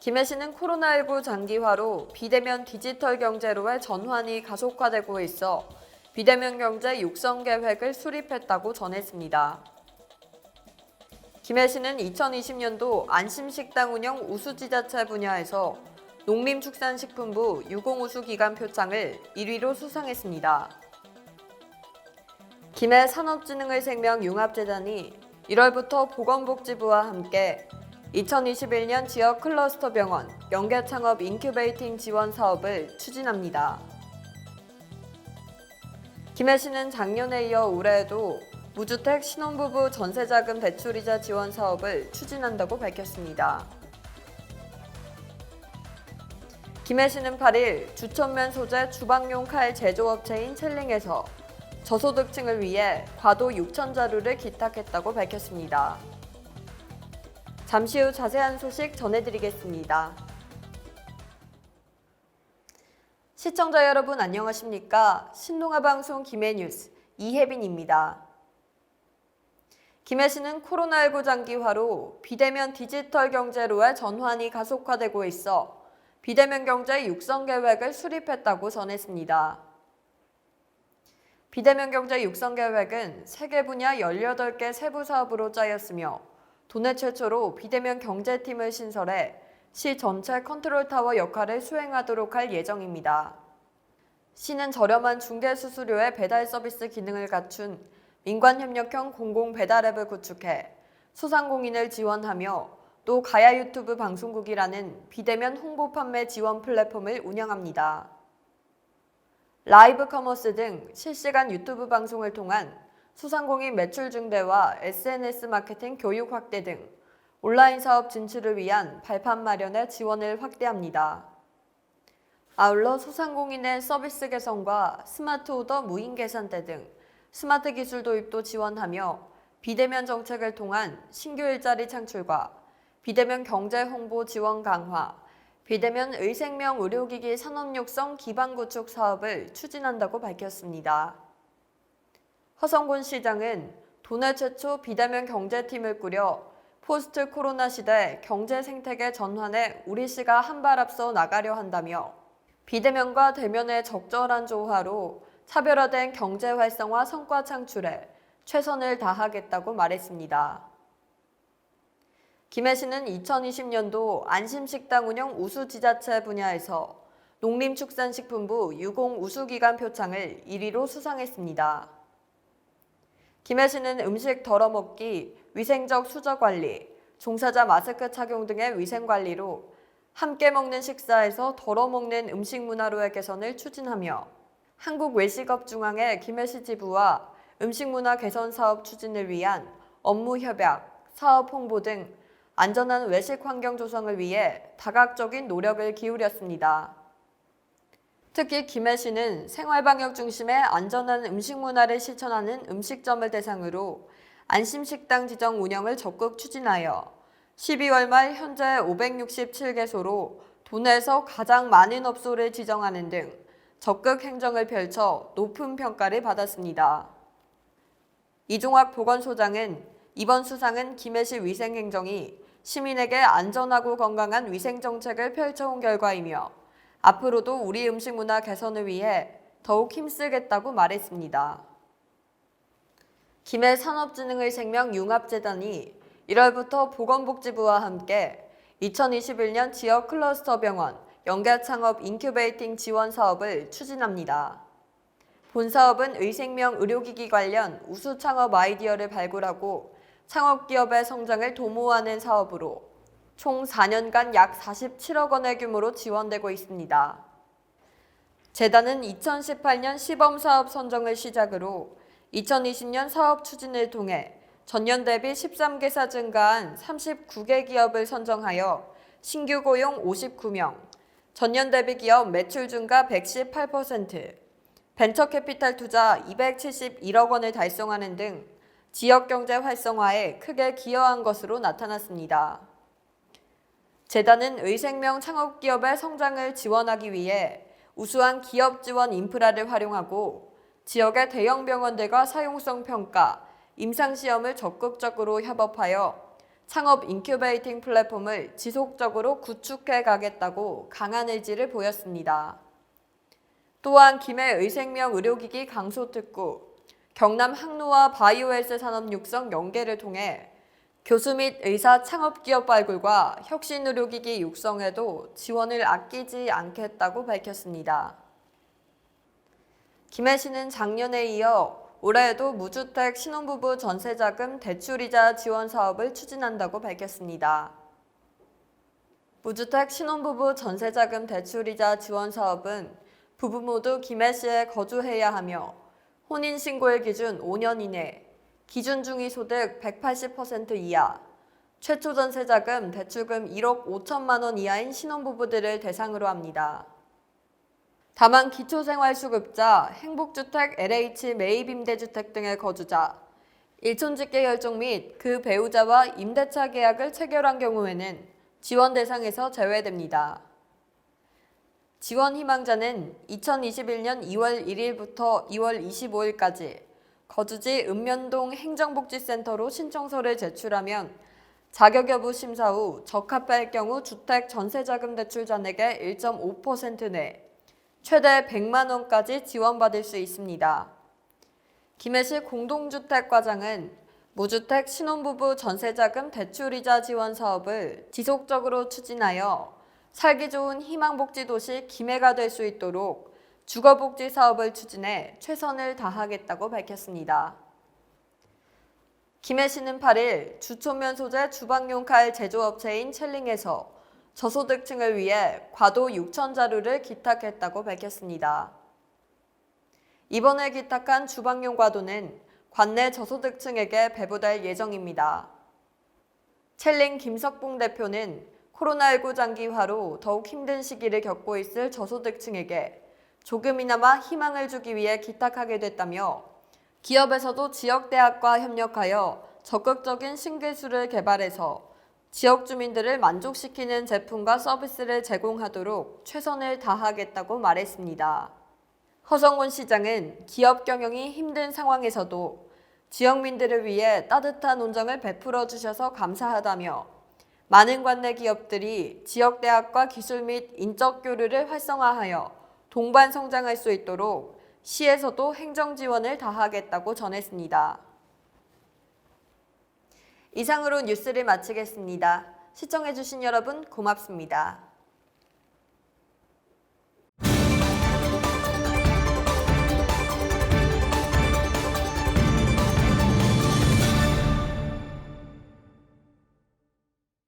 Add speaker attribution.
Speaker 1: 김해시는 코로나19 장기화로 비대면 디지털 경제로의 전환이 가속화되고 있어 비대면 경제 육성 계획을 수립했다고 전했습니다. 김해시는 2020년도 안심식당 운영 우수지자체 분야에서 농림축산식품부 유공우수기관 표창을 1위로 수상했습니다. 김해 산업진흥의 생명 융합재단이 1월부터 보건복지부와 함께 2021년 지역 클러스터 병원 연계 창업 인큐베이팅 지원 사업을 추진합니다. 김해시는 작년에 이어 올해에도 무주택 신혼부부 전세자금 대출이자 지원 사업을 추진한다고 밝혔습니다. 김해시는 8일 주천면 소재 주방용 칼 제조업체인 첼링에서 저소득층을 위해 과도 6천 자루를 기탁했다고 밝혔습니다. 잠시 후 자세한 소식 전해드리겠습니다. 시청자 여러분 안녕하십니까? 신동아방송 김해뉴스 이혜빈입니다. 김해시는 코로나19 장기화로 비대면 디지털 경제로의 전환이 가속화되고 있어 비대면 경제 육성 계획을 수립했다고 전했습니다. 비대면 경제 육성 계획은 세계 분야 18개 세부 사업으로 짜였으며 도내 최초로 비대면 경제팀을 신설해 시 전체 컨트롤타워 역할을 수행하도록 할 예정입니다. 시는 저렴한 중개 수수료의 배달 서비스 기능을 갖춘 민관협력형 공공배달앱을 구축해 소상공인을 지원하며 또 가야 유튜브 방송국이라는 비대면 홍보 판매 지원 플랫폼을 운영합니다. 라이브 커머스 등 실시간 유튜브 방송을 통한 소상공인 매출 증대와 SNS 마케팅 교육 확대 등 온라인 사업 진출을 위한 발판 마련에 지원을 확대합니다. 아울러 소상공인의 서비스 개선과 스마트 오더 무인 계산대 등 스마트 기술 도입도 지원하며 비대면 정책을 통한 신규 일자리 창출과 비대면 경제 홍보 지원 강화, 비대면 의생명 의료기기 산업 육성 기반 구축 사업을 추진한다고 밝혔습니다. 허성곤 시장은 도내 최초 비대면 경제팀을 꾸려 포스트 코로나 시대 경제 생태계 전환에 우리 시가 한 발 앞서 나가려 한다며 비대면과 대면의 적절한 조화로 차별화된 경제 활성화 성과 창출에 최선을 다하겠다고 말했습니다. 김해시는 2020년도 안심식당 운영 우수지자체 분야에서 농림축산식품부 유공우수기관 표창을 1위로 수상했습니다. 김해시는 음식 덜어먹기, 위생적 수저관리, 종사자 마스크 착용 등의 위생관리로 함께 먹는 식사에서 덜어먹는 음식 문화로의 개선을 추진하며 한국외식업중앙회 김해시 지부와 음식문화 개선 사업 추진을 위한 업무 협약, 사업 홍보 등 안전한 외식 환경 조성을 위해 다각적인 노력을 기울였습니다. 특히 김해시는 생활방역 중심의 안전한 음식 문화를 실천하는 음식점을 대상으로 안심식당 지정 운영을 적극 추진하여 12월 말 현재 567개소로 도내에서 가장 많은 업소를 지정하는 등 적극 행정을 펼쳐 높은 평가를 받았습니다. 이종학 보건소장은 이번 수상은 김해시 위생행정이 시민에게 안전하고 건강한 위생정책을 펼쳐온 결과이며 앞으로도 우리 음식 문화 개선을 위해 더욱 힘쓰겠다고 말했습니다. 김해 산업진흥의 생명 융합재단이 1월부터 보건복지부와 함께 2021년 지역 클러스터 병원 연계 창업 인큐베이팅 지원 사업을 추진합니다. 본 사업은 의생명 의료기기 관련 우수 창업 아이디어를 발굴하고 창업기업의 성장을 도모하는 사업으로 총 4년간 약 47억 원의 규모로 지원되고 있습니다. 재단은 2018년 시범사업 선정을 시작으로 2020년 사업 추진을 통해 전년 대비 13개사 증가한 39개 기업을 선정하여 신규 고용 59명, 전년 대비 기업 매출 증가 118%, 벤처캐피탈 투자 271억 원을 달성하는 등 지역경제 활성화에 크게 기여한 것으로 나타났습니다. 재단은 의생명 창업기업의 성장을 지원하기 위해 우수한 기업 지원 인프라를 활용하고 지역의 대형 병원들과 사용성 평가, 임상시험을 적극적으로 협업하여 창업 인큐베이팅 플랫폼을 지속적으로 구축해 가겠다고 강한 의지를 보였습니다. 또한 김해 의생명 의료기기 강소 특구, 경남 항로와 바이오헬스 산업 육성 연계를 통해 교수 및 의사 창업기업 발굴과 혁신의료기기 육성에도 지원을 아끼지 않겠다고 밝혔습니다. 김해시는 작년에 이어 올해에도 무주택 신혼부부 전세자금 대출이자 지원 사업을 추진한다고 밝혔습니다. 무주택 신혼부부 전세자금 대출이자 지원 사업은 부부 모두 김해시에 거주해야 하며 혼인신고일 기준 5년 이내, 기준 중위소득 180% 이하, 최초 전세자금 대출금 1억 5천만 원 이하인 신혼부부들을 대상으로 합니다. 다만 기초생활수급자, 행복주택, LH 매입임대주택 등의 거주자, 일촌직계 혈족 및 그 배우자와 임대차 계약을 체결한 경우에는 지원 대상에서 제외됩니다. 지원 희망자는 2021년 2월 1일부터 2월 25일까지 거주지 읍면동 행정복지센터로 신청서를 제출하면 자격 여부 심사 후 적합할 경우 주택 전세자금 대출 잔액의 1.5% 내 최대 100만 원까지 지원받을 수 있습니다. 김해시 공동주택과장은 무주택 신혼부부 전세자금 대출이자 지원 사업을 지속적으로 추진하여 살기 좋은 희망복지도시 김해가 될 수 있도록 주거복지 사업을 추진해 최선을 다하겠다고 밝혔습니다. 김해시는 8일 주초면 소재 주방용 칼 제조업체인 첼링에서 저소득층을 위해 과도 6천 자루를 기탁했다고 밝혔습니다. 이번에 기탁한 주방용 과도는 관내 저소득층에게 배부될 예정입니다. 첼링 김석봉 대표는 코로나19 장기화로 더욱 힘든 시기를 겪고 있을 저소득층에게 조금이나마 희망을 주기 위해 기탁하게 됐다며 기업에서도 지역대학과 협력하여 적극적인 신기술을 개발해서 지역 주민들을 만족시키는 제품과 서비스를 제공하도록 최선을 다하겠다고 말했습니다. 허성곤 시장은 기업 경영이 힘든 상황에서도 지역민들을 위해 따뜻한 온정을 베풀어 주셔서 감사하다며 많은 관내 기업들이 지역대학과 기술 및 인적 교류를 활성화하여 동반 성장할 수 있도록 시에서도 행정 지원을 다하겠다고 전했습니다. 이상으로 뉴스를 마치겠습니다. 시청해주신 여러분 고맙습니다.